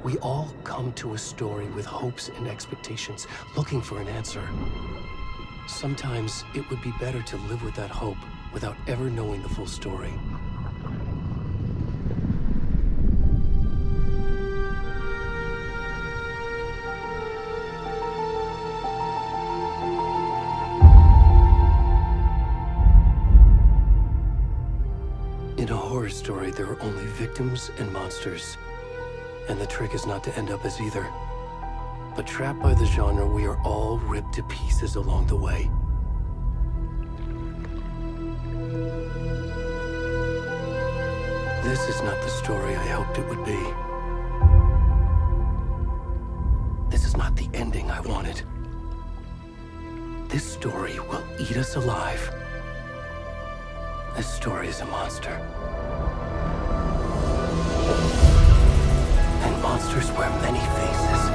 We all come to a story with hopes and expectations, looking for an answer. Sometimes it would be better to live with that hope without ever knowing the full story. In a horror story, there are only victims and monsters. And the trick is not to end up as either. But trapped by the genre, we are all ripped to pieces along the way. This is not the story I hoped it would be. This is not the ending I wanted. This story will eat us alive. This story is a monster. And monsters wear many faces.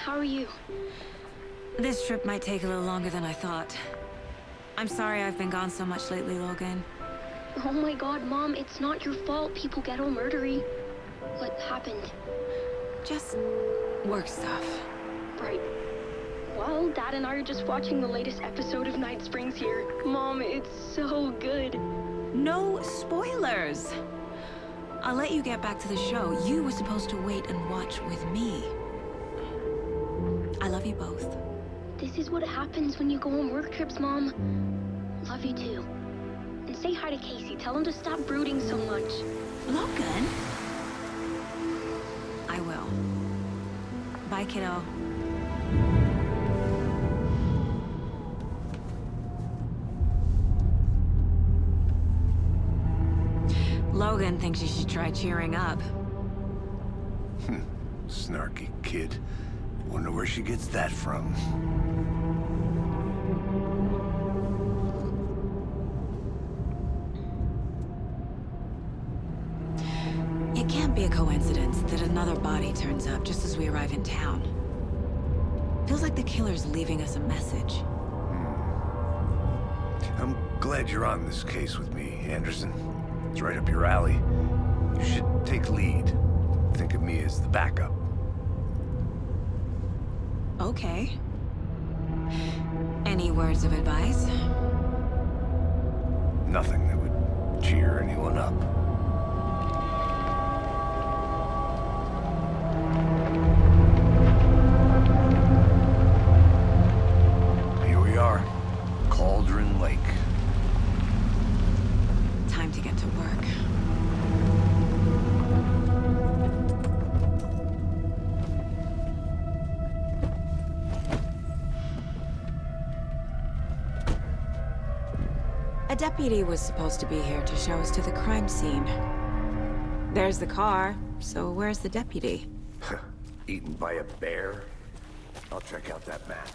How are you? This trip might take a little longer than I thought. I'm sorry I've been gone so much lately, Logan. Oh my god, Mom, it's not your fault people get all murdery. What happened? Just work stuff. Right. Well, Dad and I are just watching the latest episode of Night Springs here. Mom, it's so good. No spoilers! I'll let you get back to the show. You were supposed to wait and watch with me. I love you both. This is what happens when you go on work trips, Mom. Love you too. And say hi to Casey. Tell him to stop brooding so much. Logan? I will. Bye, kiddo. Logan thinks you should try cheering up. Snarky kid. Wonder where she gets that from. It can't be a coincidence that another body turns up just as we arrive in town. Feels like the killer's leaving us a message. I'm glad you're on this case with me, Anderson. It's right up your alley. You should take lead. Think of me as the backup. Okay. Any words of advice? Nothing that would cheer anyone up. Here we are. Cauldron Lake. Time to get to work. A deputy was supposed to be here to show us to the crime scene. There's the car, so where's the deputy? Eaten by a bear? I'll check out that map.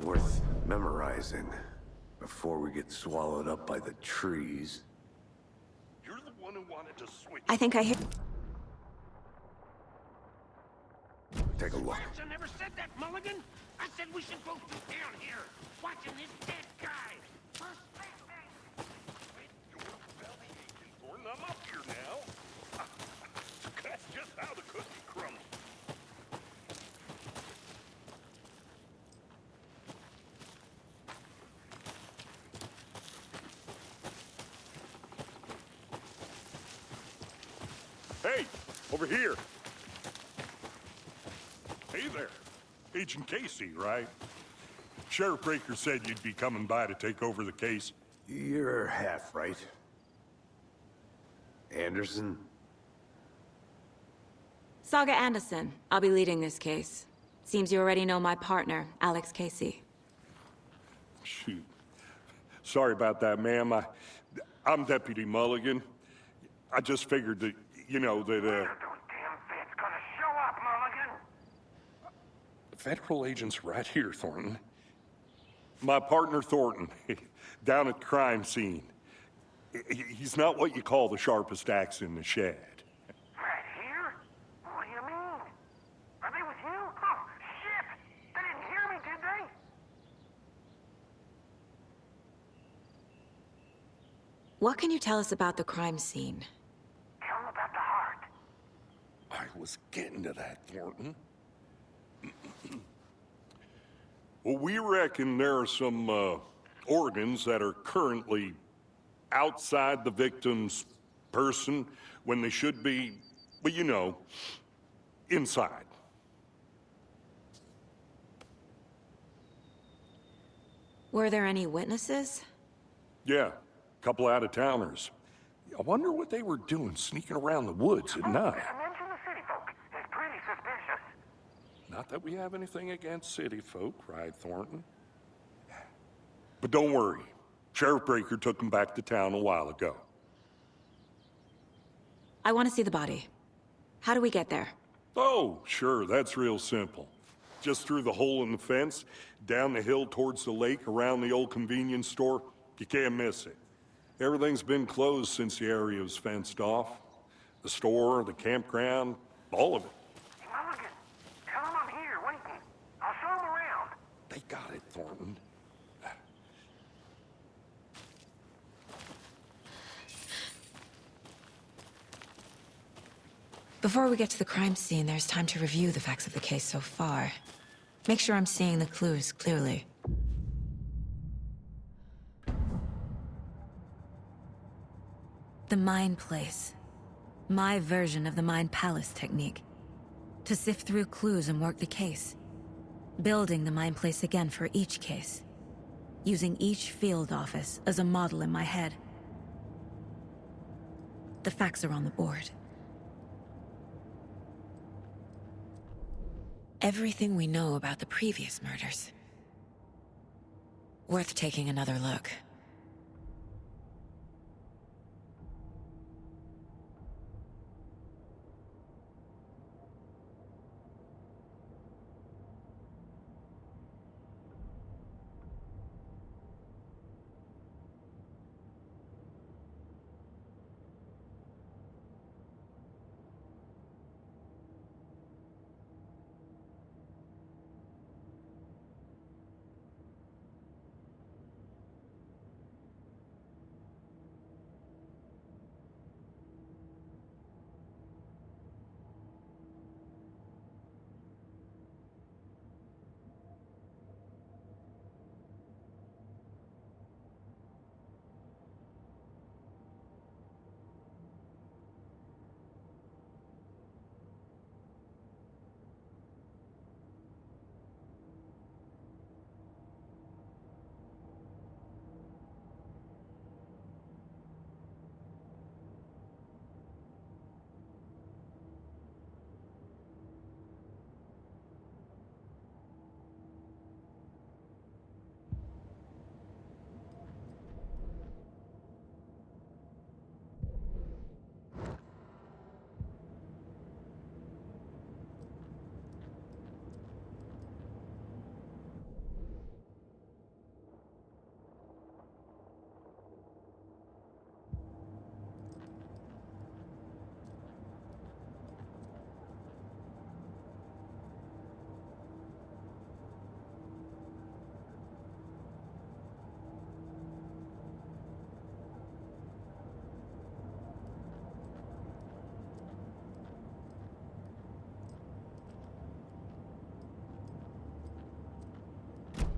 Worth memorizing before we get swallowed up by the trees. You're the one who wanted to switch. I think I hear... Take a look. I never said that, Mulligan. I said we should both be down here, watching this dead guy. First thing. Your belly aching, Thornton. I'm up here now. That's just how the cookie crumbles. Hey, over here. Hey there. Agent Casey, right? Sheriff Breaker said you'd be coming by to take over the case. You're half right. Anderson? Saga Anderson. I'll be leading this case. Seems you already know my partner, Alex Casey. Shoot. Sorry about that, ma'am. I'm Deputy Mulligan. I just figured that, you know, that, Those damn feds gonna show up, Mulligan! Federal agent's right here, Thornton. My partner, Thornton, down at the crime scene. He's not what you call the sharpest axe in the shed. Right here? What do you mean? Are they with you? Oh, shit! They didn't hear me, did they? What can you tell us about the crime scene? Tell them about the heart. I was getting to that, Thornton. Well, we reckon there are some organs that are currently outside the victim's person when they should be, well, you know, inside. Were there any witnesses? Yeah, a couple out-of-towners. I wonder what they were doing sneaking around the woods at night. Mention the city folk. It's pretty suspicious. Not that we have anything against city folk, right, Thornton? But don't worry. Sheriff Breaker took them back to town a while ago. I want to see the body. How do we get there? Oh, sure, that's real simple. Just through the hole in the fence, down the hill towards the lake, around the old convenience store. You can't miss it. Everything's been closed since the area was fenced off. The store, the campground, all of it. Hey, Mulligan, tell him I'm here waiting. I'll show him around. They got it, Thornton. Before we get to the crime scene, there's time to review the facts of the case so far. Make sure I'm seeing the clues clearly. The Mind Place. My version of the Mind Palace technique. To sift through clues and work the case. Building the Mind Place again for each case. Using each field office as a model in my head. The facts are on the board. Everything we know about the previous murders. Worth taking another look.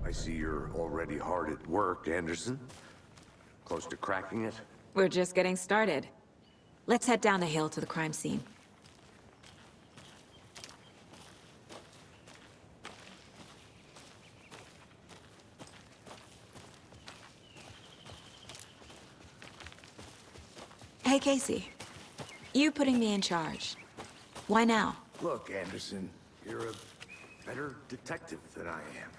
I see you're already hard at work, Anderson. Close to cracking it? We're just getting started. Let's head down the hill to the crime scene. Hey, Casey. You putting me in charge. Why now? Look, Anderson, you're a better detective than I am.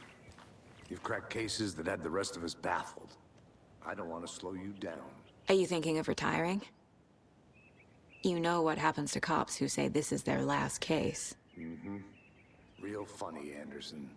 You've cracked cases that had the rest of us baffled. I don't want to slow you down. Are you thinking of retiring? You know what happens to cops who say this is their last case. Mm-hmm. Real funny, Anderson.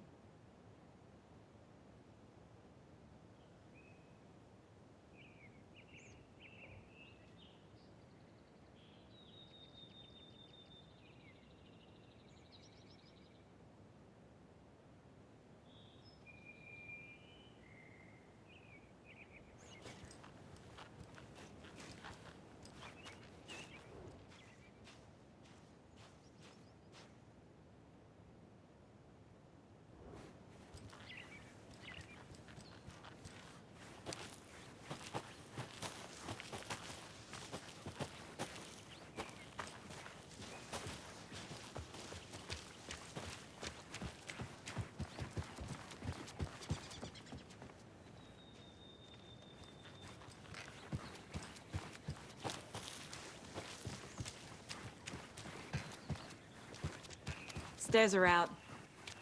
Stairs are out.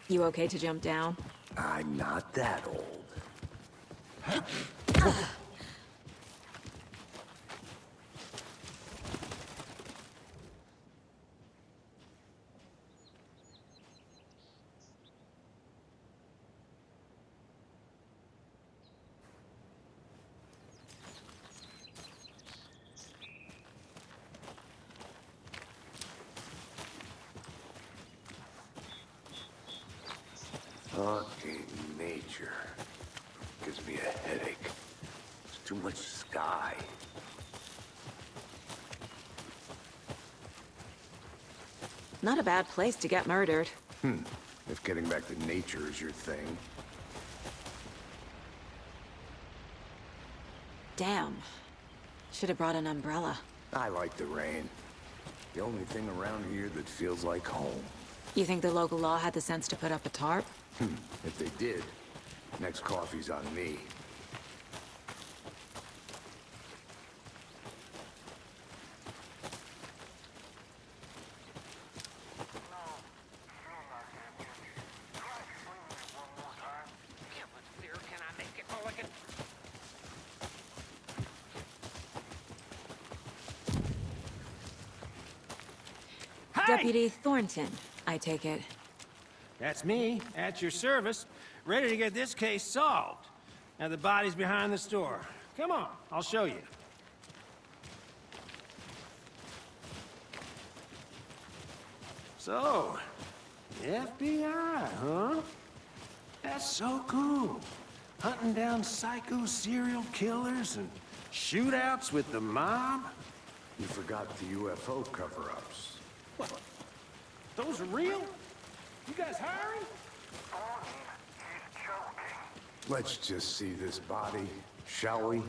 You okay to jump down? I'm not that old. Fucking nature. Gives me a headache. There's too much sky. Not a bad place to get murdered. If getting back to nature is your thing. Damn. Should have brought an umbrella. I like the rain. The only thing around here that feels like home. You think the local law had the sense to put up a tarp? If they did, next coffee's on me. Can I make it, Mulligan? Deputy Thornton, I take it. That's me, at your service, ready to get this case solved. Now the body's behind the store. Come on, I'll show you. So, the FBI, huh? That's so cool. Hunting down psycho serial killers and shootouts with the mob. You forgot the UFO cover-ups. What? Those are real? You guys hiring? He's joking. Let's just see this body, shall we? Now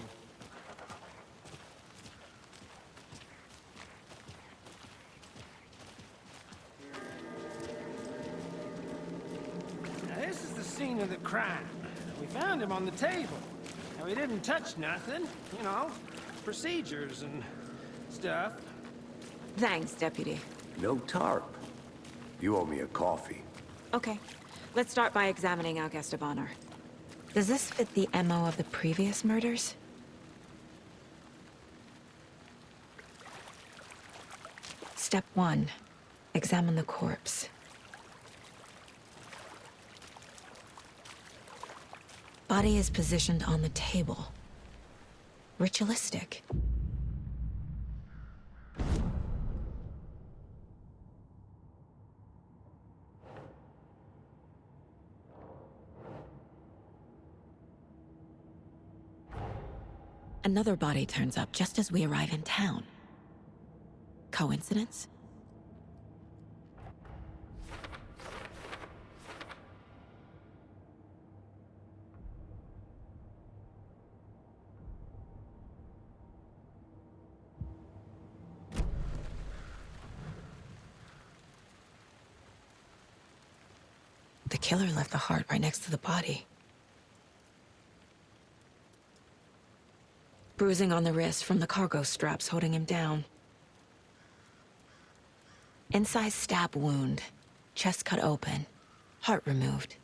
this is the scene of the crime. We found him on the table. Now he didn't touch nothing, you know, procedures and stuff. Thanks, Deputy. No tarp. You owe me a coffee. Okay. Let's start by examining our guest of honor. Does this fit the MO of the previous murders? Step 1. Examine the corpse. Body is positioned on the table. Ritualistic. Another body turns up just as we arrive in town. Coincidence? The killer left the heart right next to the body. Bruising on the wrist from the cargo straps holding him down. Incised stab wound. Chest cut open. Heart removed.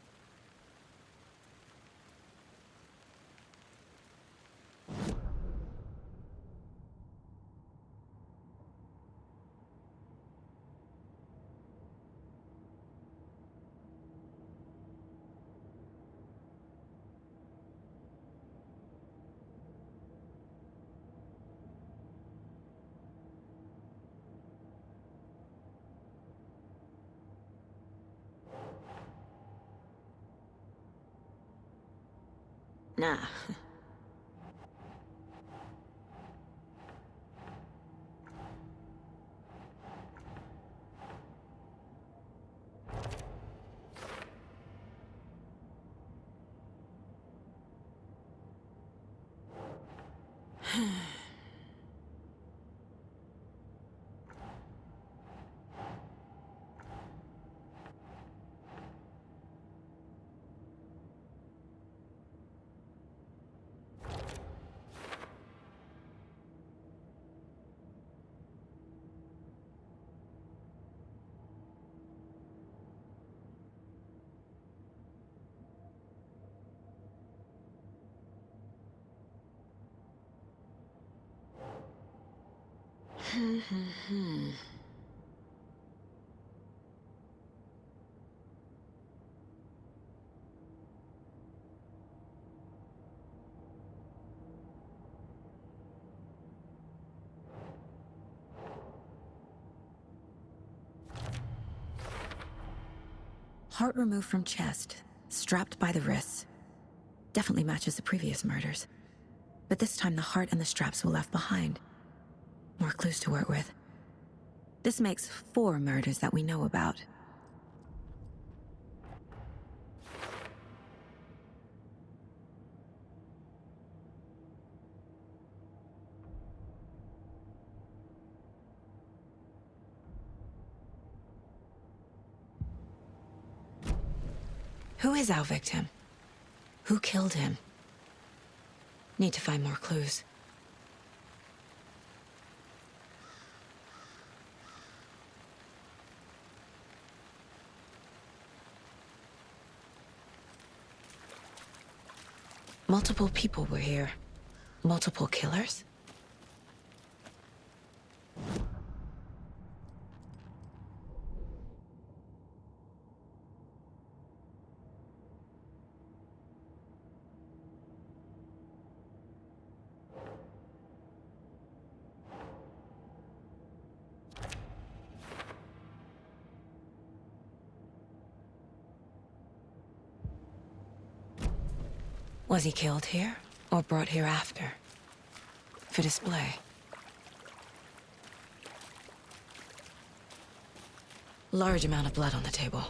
Nah. Heart removed from chest. strapped by the wrists. Definitely matches the previous murders. But this time the heart and the straps were left behind. More clues to work with. This makes 4 murders that we know about. Who is our victim? Who killed him? Need to find more clues. Multiple people were here. Multiple killers? Was he killed here, or brought here after? For display? Large amount of blood on the table.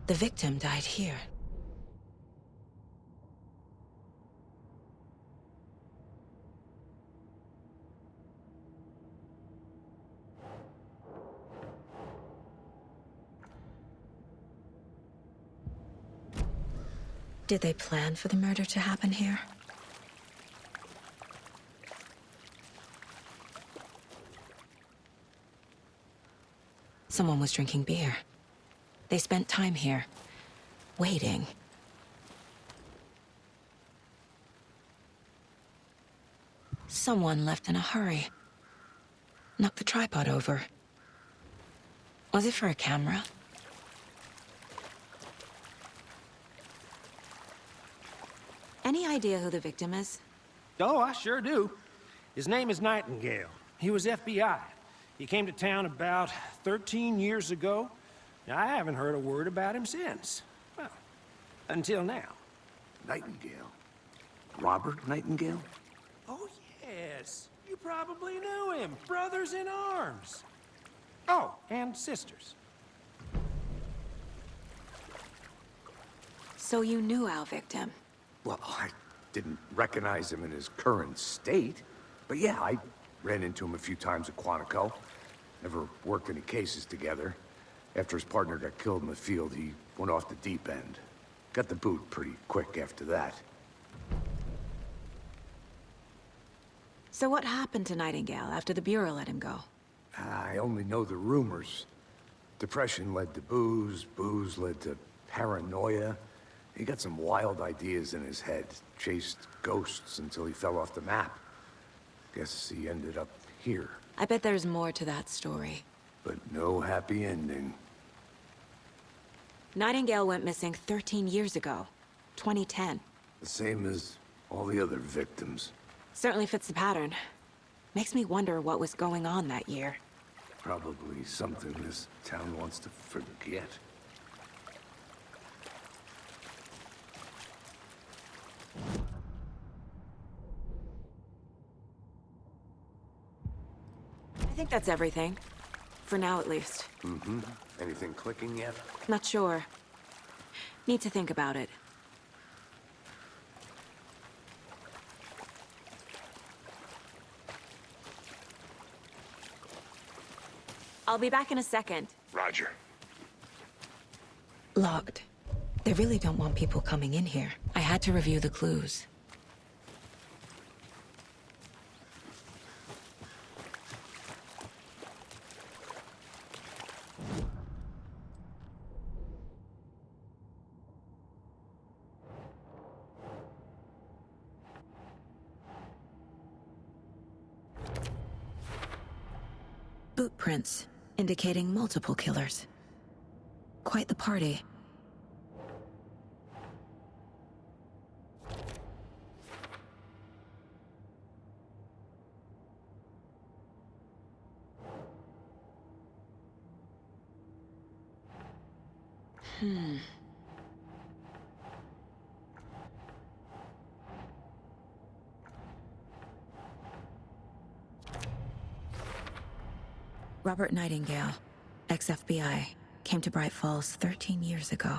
The victim died here. Did they plan for the murder to happen here? Someone was drinking beer. They spent time here, waiting. Someone left in a hurry. Knocked the tripod over. Was it for a camera? Any idea who the victim is? Oh, I sure do. His name is Nightingale. He was FBI. He came to town about 13 years ago. I haven't heard a word about him since. Well, until now. Nightingale? Robert Nightingale? Oh, yes. You probably knew him. Brothers in arms. Oh, and sisters. So you knew our victim? Well, I didn't recognize him in his current state. But yeah, I ran into him a few times at Quantico. Never worked any cases together. After his partner got killed in the field, he went off the deep end. Got the boot pretty quick after that. So what happened to Nightingale after the Bureau let him go? I only know the rumors. Depression led to booze, booze led to paranoia. He got some wild ideas in his head, chased ghosts until he fell off the map. Guess he ended up here. I bet there's more to that story. But no happy ending. Nightingale went missing 13 years ago, 2010. The same as all the other victims. Certainly fits the pattern. Makes me wonder what was going on that year. Probably something this town wants to forget. I think that's everything. For now, at least. Mm-hmm. Anything clicking yet? Not sure. Need to think about it. I'll be back in a second. Roger. Locked. They really don't want people coming in here. I had to review the clues. Boot prints, indicating multiple killers. Quite the party. Robert Nightingale, ex-FBI, came to Bright Falls 13 years ago.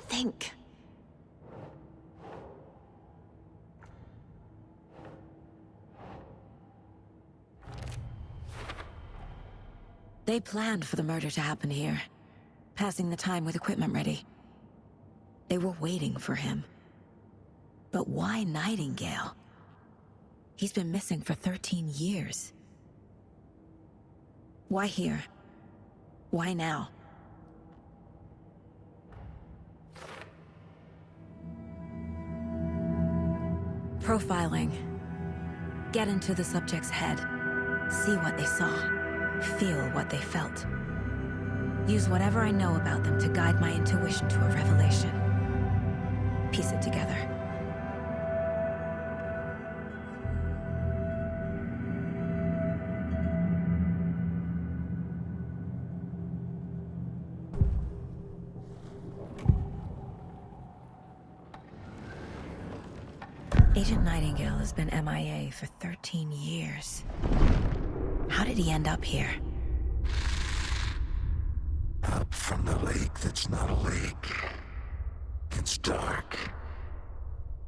Think. They planned for the murder to happen here, passing the time with equipment ready. They were waiting for him. But why Nightingale? He's been missing for 13 years. Why here? Why now? Profiling. Get into the subject's head. See what they saw. Feel what they felt. Use whatever I know about them to guide my intuition to a revelation. Piece it together. Agent Nightingale has been MIA for 13 years. How did he end up here? Up from the lake that's not a lake. It's dark.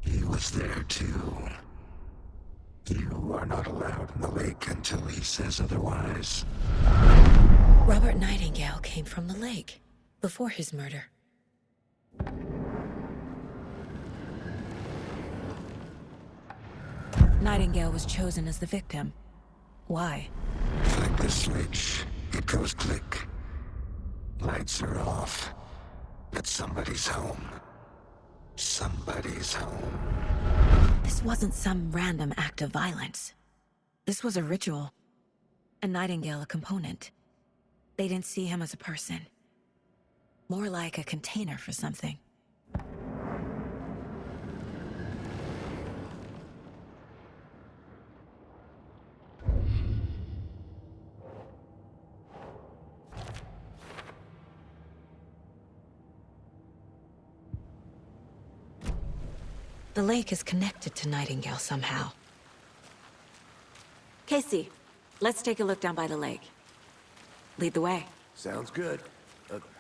He was there too. You are not allowed in the lake until he says otherwise. Robert Nightingale came from the lake, before his murder. Nightingale was chosen as the victim. Why? Flick the switch, it goes click. Lights are off. But somebody's home. Somebody's home. This wasn't some random act of violence. This was a ritual. And Nightingale a component. They didn't see him as a person. More like a container for something. The lake is connected to Nightingale somehow. Casey, let's take a look down by the lake. Lead the way. Sounds good.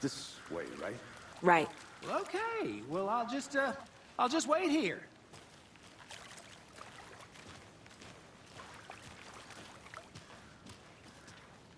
This way, right? Right. Well, okay. Well, I'll just wait here.